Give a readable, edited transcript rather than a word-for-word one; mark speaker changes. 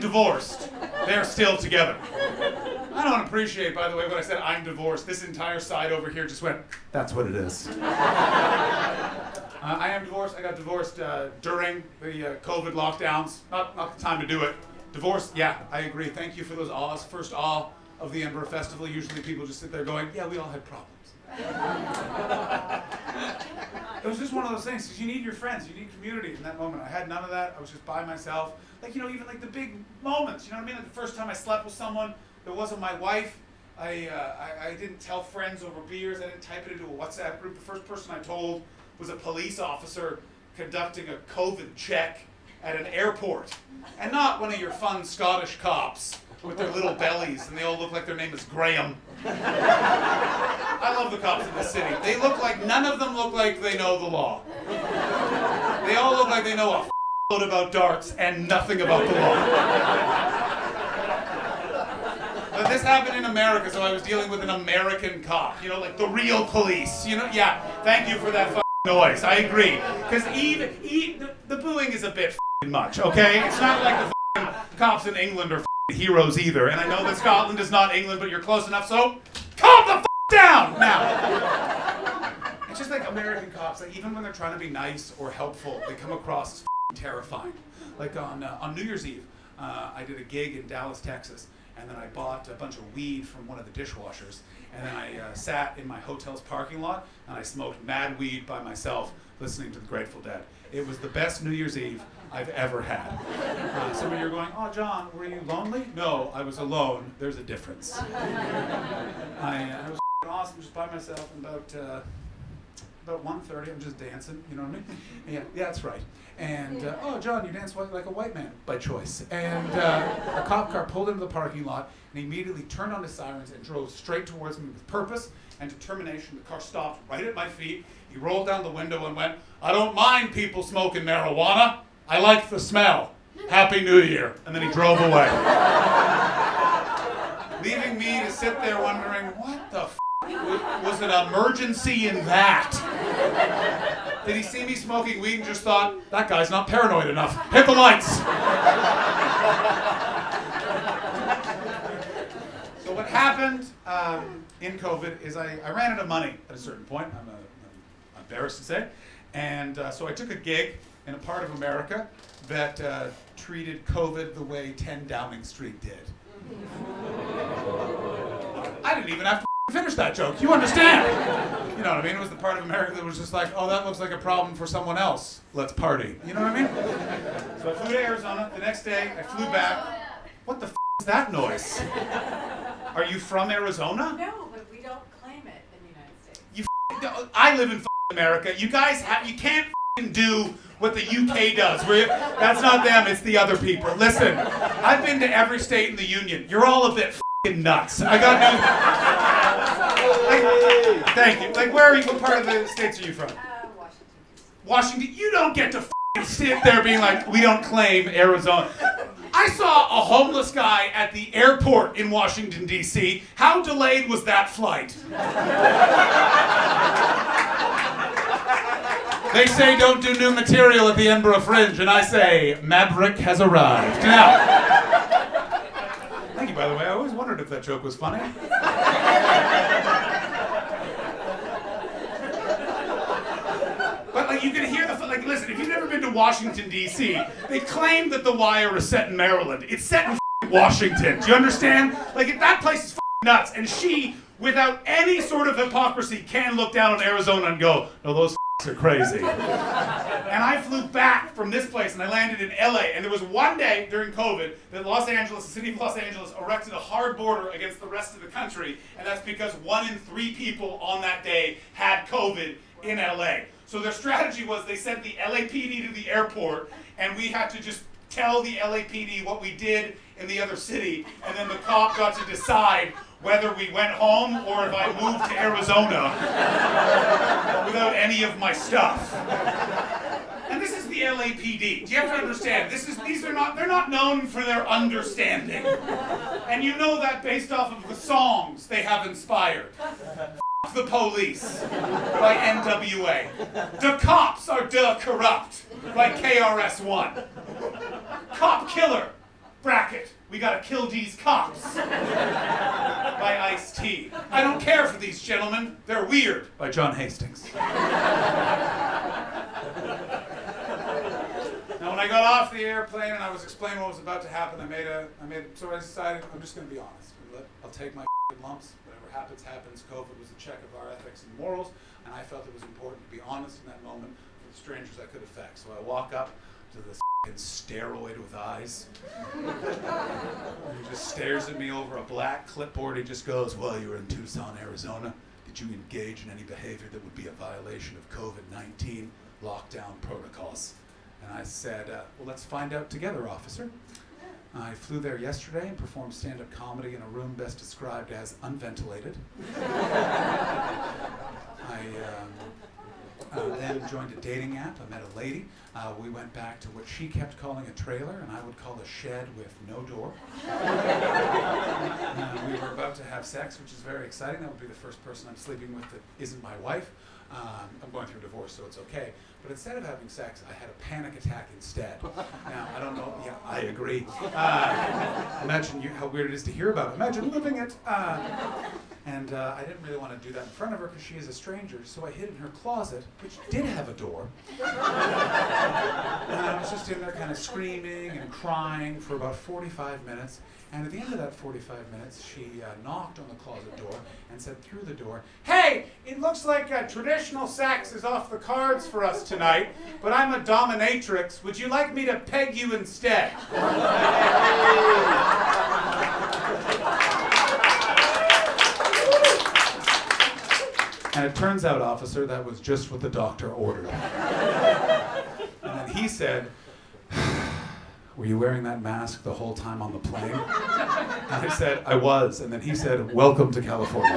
Speaker 1: divorced. They're still together. I don't appreciate, by the way, when I said I'm divorced. This entire side over here just went, that's what it is. I am divorced. I got divorced during the COVID lockdowns. Not the time to do it. Divorce, yeah, I agree. Thank you for those ahs. First ah of the Edinburgh Festival. Usually people just sit there going, yeah, we all had problems. It was just one of those things, because you need your friends, you need community in that moment. I had none of that. I was just by myself. Like, you know, even like the big moments, you know what I mean? Like the first time I slept with someone that wasn't my wife, I didn't tell friends over beers. I didn't type it into a WhatsApp group. The first person I told was a police officer conducting a COVID check at an airport. And not one of your fun Scottish cops with their little bellies, and they all look like their name is Graham. I love the cops in this city. They look like, none of them look like they know the law. They all look like they know a load about darts and nothing about the law. But this happened in America, so I was dealing with an American cop, you know, like the real police, you know? Yeah, thank you for that noise, I agree. Because the booing is a bit much, okay? It's not like the cops in England are heroes either, and I know that Scotland is not England, but you're close enough, so calm the down now. It's just like American cops, like even when they're trying to be nice or helpful, they come across as terrifying. Like on New Year's Eve, I did a gig in Dallas, Texas, and then I bought a bunch of weed from one of the dishwashers, and then I sat in my hotel's parking lot, and I smoked mad weed by myself, listening to the Grateful Dead. It was the best New Year's Eve I've ever had. Some of you are going, oh, John, were you lonely? No, I was alone. There's a difference. I was awesome, just by myself, and about 1:30, I'm just dancing, you know what I mean? Yeah, that's right. And, oh, John, you dance like a white man, by choice. And a cop car pulled into the parking lot, and he immediately turned on his sirens and drove straight towards me with purpose and determination. The car stopped right at my feet. He rolled down the window and went, I don't mind people smoking marijuana. I like the smell. Happy New Year. And then he drove away. Leaving me to sit there wondering, what the was an emergency in that? Did he see me smoking weed and just thought, that guy's not paranoid enough. Hit the lights. So what happened in COVID is I ran out of money at a certain point. I'm embarrassed to say. And so I took a gig in a part of America that treated COVID the way 10 Downing Street did. I didn't even have to finish that joke. You understand? You know what I mean? It was the part of America that was just like, oh, that looks like a problem for someone else. Let's party. You know what I mean? So I flew to Arizona. The next day, I flew back. What the is that noise? Are you from Arizona?
Speaker 2: No, but we don't claim it in the United States.
Speaker 1: I live in America. You guys you can't do what the UK does. That's not them, it's the other people. Listen, I've been to every state in the Union. You're all a bit nuts. I got no... Thank you. Like, where are you? What part of the states are you from? Washington. You don't get to sit there being like, we don't claim Arizona. I saw a homeless guy at the airport in Washington, D.C. How delayed was that flight? They say don't do new material at the Edinburgh Fringe, and I say, Maverick has arrived. Now, thank you, by the way. I always wondered if that joke was funny. But like, you can hear like, listen, if you've never been to Washington, D.C., they claim that The Wire is set in Maryland. It's set in Washington. Do you understand? Like, that place is nuts, and she, without any sort of hypocrisy, can look down on Arizona and go, no, those are crazy. And I flew back from this place and I landed in LA, and there was one day during COVID that Los Angeles, the city of Los Angeles, erected a hard border against the rest of the country, and that's because 1 in 3 people on that day had COVID in LA. So their strategy was they sent the LAPD to the airport, and we had to just tell the LAPD what we did in the other city, and then the cop got to decide whether we went home or if I moved to Arizona without any of my stuff. And this is the LAPD. Do you have to understand? They're not known for their understanding. And you know that based off of the songs they have inspired. F the Police by NWA. The Cops Are Corrupt by KRS-One. Cop Killer, bracket, We gotta kill these cops by Ice-T. I don't care for these gentlemen. They're weird by John Hastings. Now, when I got off the airplane and I was explaining what was about to happen, so I decided I'm just gonna be honest. I'll take my lumps. Whatever happens, happens. COVID was a check of our ethics and morals, and I felt it was important to be honest in that moment with strangers I could affect. So I walk up to this steroid with eyes. He just stares at me over a black clipboard. He just goes, "Well, you were in Tucson, Arizona. Did you engage in any behavior that would be a violation of COVID-19 lockdown protocols?" And I said, "Well, let's find out together, officer." I flew there yesterday and performed stand-up comedy in a room best described as unventilated. I then joined a dating app. I met a lady. We went back to what she kept calling a trailer, and I would call a shed with no door. We were about to have sex, which is very exciting. That would be the first person I'm sleeping with that isn't my wife. I'm going through a divorce, so it's okay. But instead of having sex, I had a panic attack instead. Now, I don't know. Yeah, I agree. Imagine how weird it is to hear about. Imagine living it. And I didn't really want to do that in front of her because she is a stranger, so I hid in her closet, which did have a door. And I was just in there kind of screaming and crying for about 45 minutes. And at the end of that 45 minutes, she knocked on the closet door and said through the door, "Hey, it looks like traditional sex is off the cards for us tonight, but I'm a dominatrix. Would you like me to peg you instead?" And it turns out, officer, that was just what the doctor ordered. And then he said, "Were you wearing that mask the whole time on the plane?" And I said, "I was." And then he said, "Welcome to California."